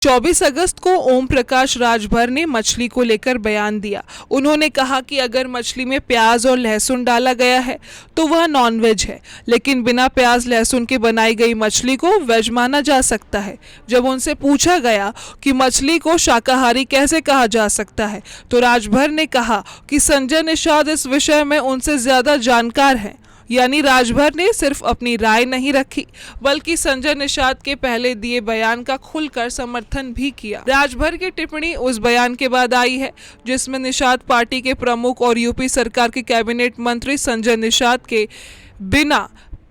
24 अगस्त को ओम प्रकाश राजभर ने मछली को लेकर बयान दिया। उन्होंने कहा कि अगर मछली में प्याज और लहसुन डाला गया है तो वह नॉनवेज है, लेकिन बिना प्याज लहसुन के बनाई गई मछली को वेज माना जा सकता है। जब उनसे पूछा गया कि मछली को शाकाहारी कैसे कहा जा सकता है, तो राजभर ने कहा कि संजय निषाद इस विषय में उनसे ज्यादा जानकार हैं। यानी राजभर ने सिर्फ अपनी राय नहीं रखी, बल्कि संजय निषाद के पहले दिए बयान का खुलकर समर्थन भी किया। राजभर की टिप्पणी उस बयान के बाद आई है जिसमें निषाद पार्टी के प्रमुख और यूपी सरकार के कैबिनेट मंत्री संजय निषाद के बिना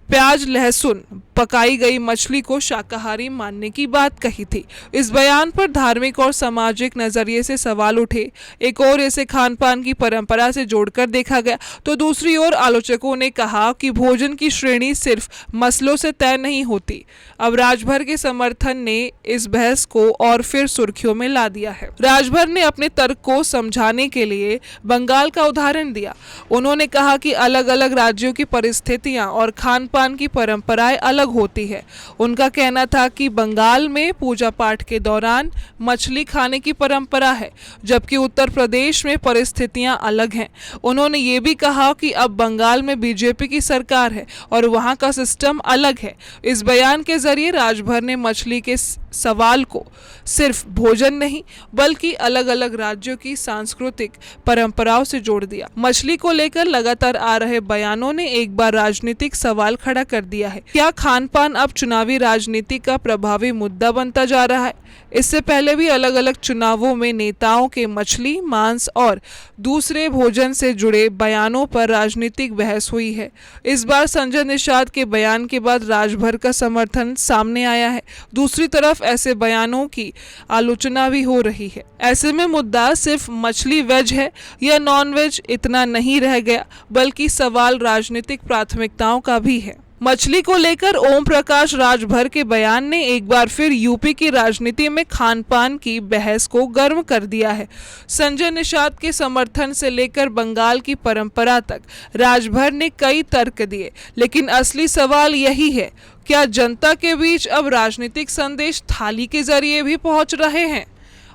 प्याज लहसुन पकाई गई मछली को शाकाहारी मानने की बात कही थी। इस बयान पर धार्मिक और सामाजिक नजरिए से सवाल उठे। एक और इसे खान पान की परंपरा से जोड़कर देखा गया, तो दूसरी ओर आलोचकों ने कहा कि भोजन की श्रेणी सिर्फ मसलों से तय नहीं होती। अब राजभर के समर्थन ने इस बहस को और फिर सुर्खियों में ला दिया है। राजभर ने अपने तर्क को समझाने के लिए बंगाल का उदाहरण दिया। उन्होंने कहा कि अलग अलग राज्यों की परिस्थितियां और खान पान की परंपराएं अलग होती है। उनका कहना था कि बंगाल में पूजा पाठ के दौरान मछली खाने की परंपरा है, जबकि उत्तर प्रदेश में परिस्थितियां अलग हैं। उन्होंने ये भी कहा कि अब बंगाल में बीजेपी की सरकार है और वहां का सिस्टम अलग है। इस बयान के जरिए राजभर ने मछली के सवाल को सिर्फ भोजन नहीं, बल्कि अलग अलग राज्यों की सांस्कृतिक परंपराओं से जोड़ दिया। मछली को लेकर लगातार आ रहे बयानों ने एक बार राजनीतिक सवाल खड़ा कर दिया है। क्या खान पान अब चुनावी राजनीति का प्रभावी मुद्दा बनता जा रहा है? इससे पहले भी अलग अलग चुनावों में नेताओं के मछली, मांस और दूसरे भोजन से जुड़े बयानों पर राजनीतिक बहस हुई है। इस बार संजय निषाद के बयान के बाद राजभर का समर्थन सामने आया है। दूसरी तरफ ऐसे बयानों की आलोचना भी हो रही है। ऐसे में मुद्दा सिर्फ मछली वेज है या नॉन वेज इतना नहीं रह गया, बल्कि सवाल राजनीतिक प्राथमिकताओं का भी है। मछली को लेकर ओम प्रकाश राजभर के बयान ने एक बार फिर यूपी की राजनीति में खान पान की बहस को गर्म कर दिया है। संजय निषाद के समर्थन से लेकर बंगाल की परंपरा तक राजभर ने कई तर्क दिए, लेकिन असली सवाल यही है, क्या जनता के बीच अब राजनीतिक संदेश थाली के जरिए भी पहुंच रहे हैं?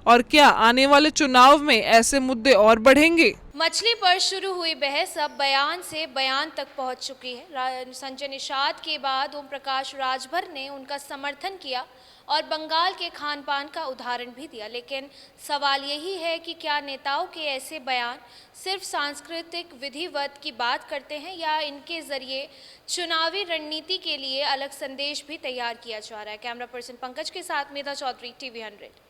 और क्या आने वाले चुनाव में ऐसे मुद्दे और बढ़ेंगे? मछली पर शुरू हुई बहस अब बयान से बयान तक पहुंच चुकी है। संजय निषाद के बाद ओम प्रकाश राजभर ने उनका समर्थन किया और बंगाल के खान पान का उदाहरण भी दिया, लेकिन सवाल यही है कि क्या नेताओं के ऐसे बयान सिर्फ सांस्कृतिक विधिवत की बात करते हैं या इनके जरिए चुनावी रणनीति के लिए अलग संदेश भी तैयार किया जा रहा है। कैमरा पर्सन पंकज के साथ मेधा चौधरी, TV 100।